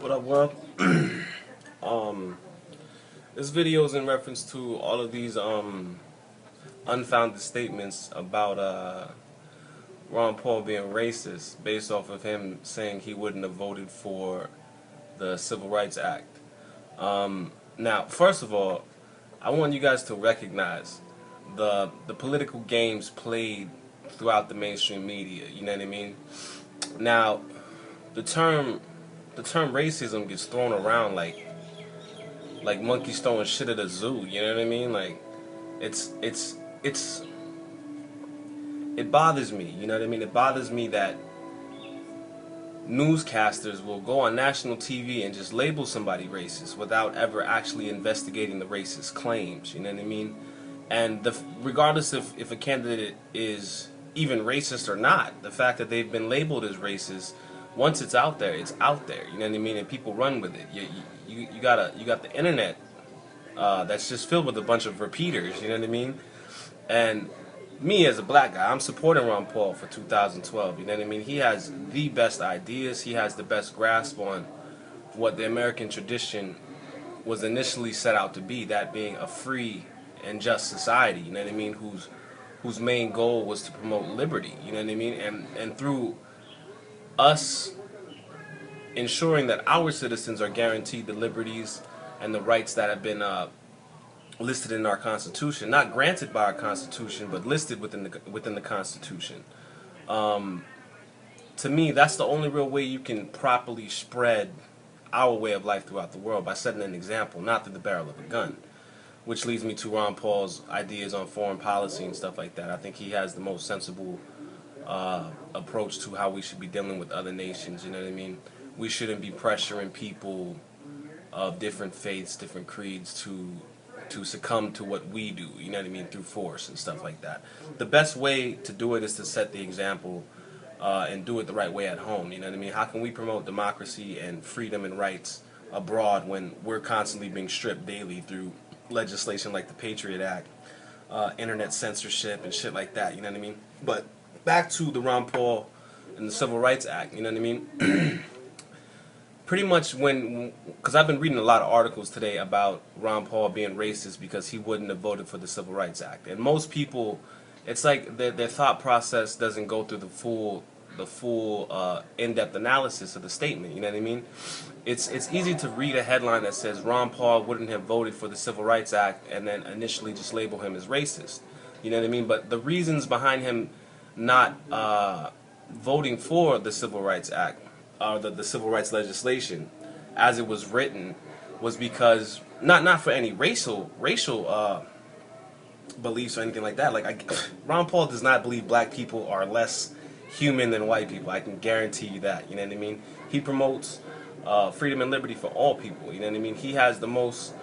What up, world? um, this video is in reference to all of these unfounded statements about Ron Paul being racist, based off of him saying he wouldn't have voted for the Civil Rights Act. Now, first of all, I want you guys to recognize the political games played throughout the mainstream media. You know what I mean? Now, the term racism gets thrown around like monkeys throwing shit at a zoo. You know what I mean? Like it's it bothers me. You know what I mean? It bothers me that newscasters will go on national TV and just label somebody racist without ever actually investigating the racist claims. You know what I mean? And regardless if a candidate is even racist or not, the fact that they've been labeled as racist, once it's out there, it's out there. You know what I mean? And people run with it. You got the internet that's just filled with a bunch of repeaters. You know what I mean? And me as a black guy, I'm supporting Ron Paul for 2012. You know what I mean? He has the best ideas. He has the best grasp on what the American tradition was initially set out to be, that being a free and just society. You know what I mean? Whose main goal was to promote liberty. You know what I mean? And through us ensuring that our citizens are guaranteed the liberties and the rights that have been listed in our Constitution, not granted by our Constitution, but listed within the Constitution. To me, that's the only real way you can properly spread our way of life throughout the world, by setting an example, not through the barrel of a gun. Which leads me to Ron Paul's ideas on foreign policy and stuff like that. I think he has the most sensible approach to how we should be dealing with other nations. You know what I mean? We shouldn't be pressuring people of different faiths, different creeds to succumb to what we do. You know what I mean? Through force and stuff like that. The best way to do it is to set the example and do it the right way at home. You know what I mean? How can we promote democracy and freedom and rights abroad when we're constantly being stripped daily through legislation like the Patriot Act, internet censorship and shit like that, you know what I mean? But back to the Ron Paul and the Civil Rights Act, you know what I mean? Pretty much because I've been reading a lot of articles today about Ron Paul being racist because he wouldn't have voted for the Civil Rights Act. And most people, it's like their thought process doesn't go through the full in-depth analysis of the statement, you know what I mean? It's easy to read a headline that says Ron Paul wouldn't have voted for the Civil Rights Act and then initially just label him as racist. You know what I mean? But the reasons behind him not voting for the Civil Rights Act, or the Civil Rights legislation as it was written, was because not for any racial beliefs or anything like that. Like Ron Paul does not believe black people are less human than white people. I can guarantee you that. You know what I mean? He promotes freedom and liberty for all people. You know what I mean? He has the most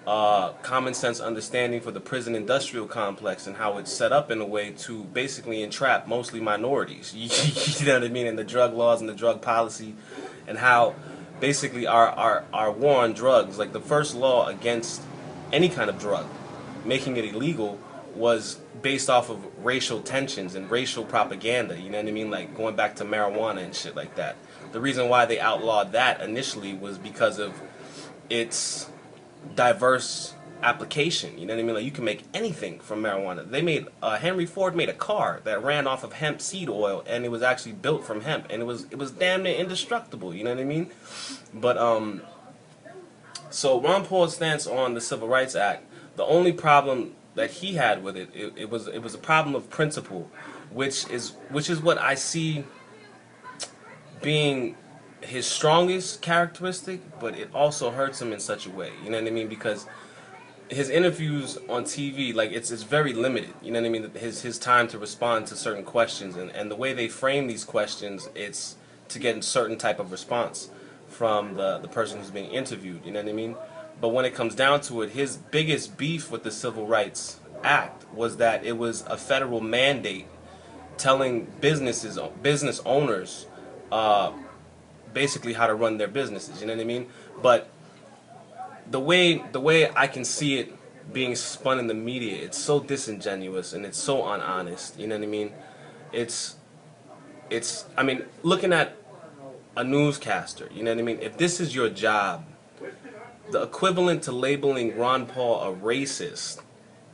common sense understanding for the prison industrial complex and how it's set up in a way to basically entrap mostly minorities. You know what I mean? And the drug laws and the drug policy, and how basically our war on drugs, like the first law against any kind of drug, making it illegal, was based off of racial tensions and racial propaganda. You know what I mean? Like going back to marijuana and shit like that. The reason why they outlawed that initially was because of its diverse application. You know what I mean? Like you can make anything from marijuana. They made Henry Ford made a car that ran off of hemp seed oil, and it was actually built from hemp, and it was damn near indestructible. You know what I mean? But so Ron Paul's stance on the Civil Rights Act, the only problem that he had with it was a problem of principle, which is what I see being his strongest characteristic, but it also hurts him in such a way. You know what I mean? Because his interviews on TV, like it's very limited. You know what I mean? His time to respond to certain questions, and the way they frame these questions, it's to get a certain type of response from the person who's being interviewed. You know what I mean? But when it comes down to it, his biggest beef with the Civil Rights Act was that it was a federal mandate telling business owners basically how to run their businesses. You know what I mean? But the way I can see it being spun in the media, it's so disingenuous and it's so unhonest. You know what I mean? I mean, looking at a newscaster, you know what I mean? If this is your job, the equivalent to labeling Ron Paul a racist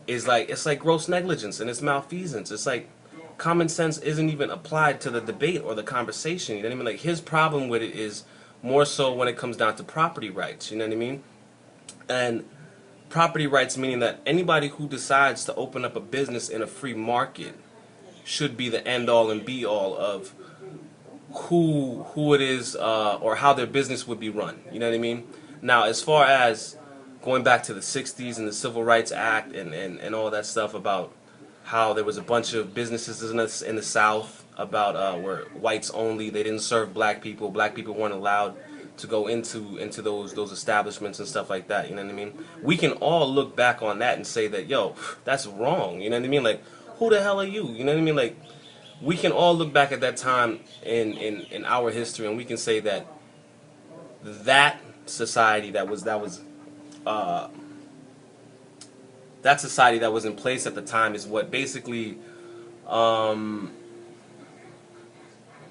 is like, it's like gross negligence and it's malfeasance. It's like common sense isn't even applied to the debate or the conversation. You know what I mean? Like his problem with it is more so when it comes down to property rights. You know what I mean? And property rights meaning that anybody who decides to open up a business in a free market should be the end all and be all of who it is or how their business would be run. You know what I mean? Now, as far as going back to the 60s and the Civil Rights Act and all that stuff about how there was a bunch of businesses in the South about where whites only, they didn't serve black people weren't allowed to go into those establishments and stuff like that, you know what I mean? We can all look back on that and say that, yo, that's wrong, you know what I mean? Like, who the hell are you? You know what I mean? Like, we can all look back at that time in our history and we can say that that society that was that society that was in place at the time is what basically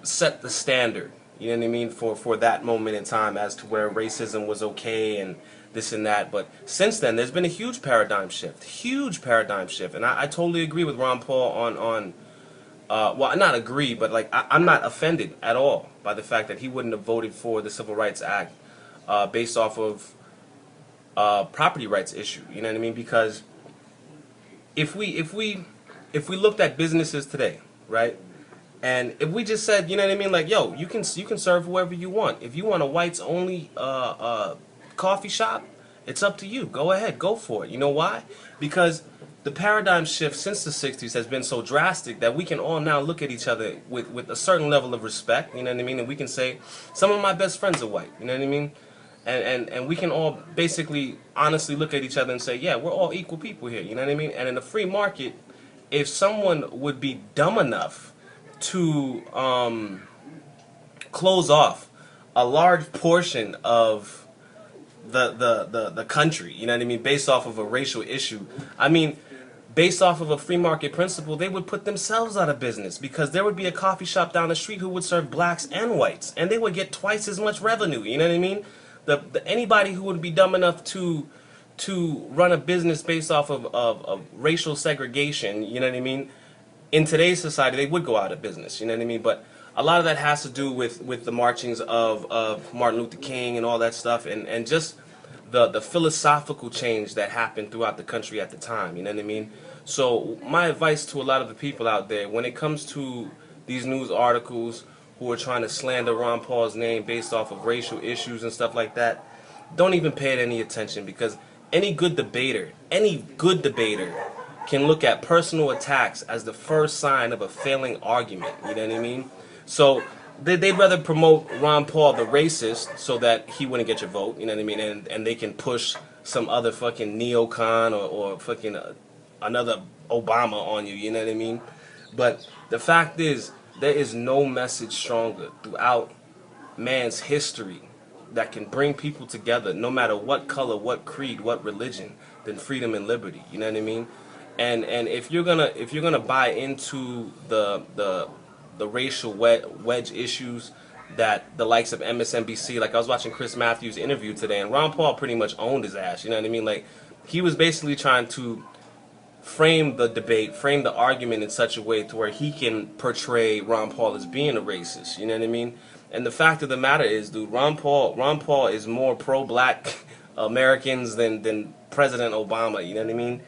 set the standard, you know what I mean, for that moment in time as to where racism was okay and this and that. But since then, there's been a huge paradigm shift, and I totally agree with Ron Paul on well, not agree, but like I'm not offended at all by the fact that he wouldn't have voted for the Civil Rights Act based off of property rights issue. You know what I mean? Because if we looked at businesses today, right, and if we just said, you know what I mean, like, yo, you can serve whoever you want. If you want a whites only coffee shop, it's up to you. Go ahead, go for it. You know why? Because the paradigm shift since the 60s has been so drastic that we can all now look at each other with a certain level of respect, you know what I mean? And we can say, some of my best friends are white, you know what I mean? And we can all basically honestly look at each other and say, yeah, we're all equal people here, you know what I mean? And in a free market, if someone would be dumb enough to close off a large portion of the country, you know what I mean, based off of a racial issue, I mean, based off of a free market principle, they would put themselves out of business because there would be a coffee shop down the street who would serve blacks and whites, and they would get twice as much revenue. You know what I mean? Anybody who would be dumb enough to run a business based off of racial segregation, you know what I mean? In today's society, they would go out of business. You know what I mean? But a lot of that has to do with the marchings of Martin Luther King and all that stuff, and just the philosophical change that happened throughout the country at the time. You know what I mean? So my advice to a lot of the people out there, when it comes to these news articles who are trying to slander Ron Paul's name based off of racial issues and stuff like that, don't even pay it any attention, because any good debater can look at personal attacks as the first sign of a failing argument. You know what I mean? So they'd rather promote Ron Paul the racist so that he wouldn't get your vote, you know what I mean? And they can push some other fucking neocon or fucking another Obama on you, you know what I mean? But the fact is, there is no message stronger throughout man's history that can bring people together, no matter what color, what creed, what religion, than freedom and liberty. You know what I mean? And if you're gonna buy into the racial wedge issues that the likes of MSNBC, like I was watching Chris Matthews' interview today, and Ron Paul pretty much owned his ass. You know what I mean? Like, he was basically trying to frame the debate, frame the argument in such a way to where he can portray Ron Paul as being a racist. You know what I mean? And the fact of the matter is, dude, Ron Paul is more pro-black Americans than President Obama. You know what I mean?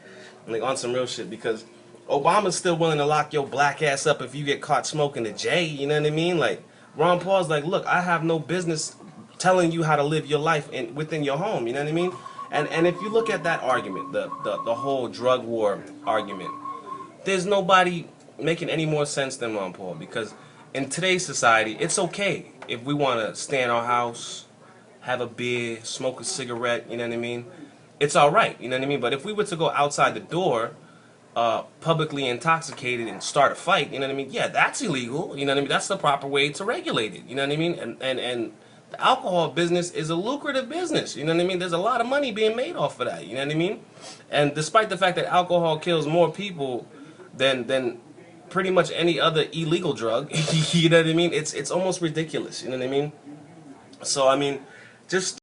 Like, on some real shit, because Obama's still willing to lock your black ass up if you get caught smoking a J. You know what I mean? Like, Ron Paul's like, look, I have no business telling you how to live your life within your home. You know what I mean? And if you look at that argument, the whole drug war argument, there's nobody making any more sense than Ron Paul, because in today's society, it's okay if we want to stay in our house, have a beer, smoke a cigarette, you know what I mean? It's all right, you know what I mean? But if we were to go outside the door, publicly intoxicated and start a fight, you know what I mean? Yeah, that's illegal, you know what I mean? That's the proper way to regulate it, you know what I mean? And the alcohol business is a lucrative business, you know what I mean? There's a lot of money being made off of that, you know what I mean? And despite the fact that alcohol kills more people than pretty much any other illegal drug, you know what I mean? It's almost ridiculous, you know what I mean? So I mean, just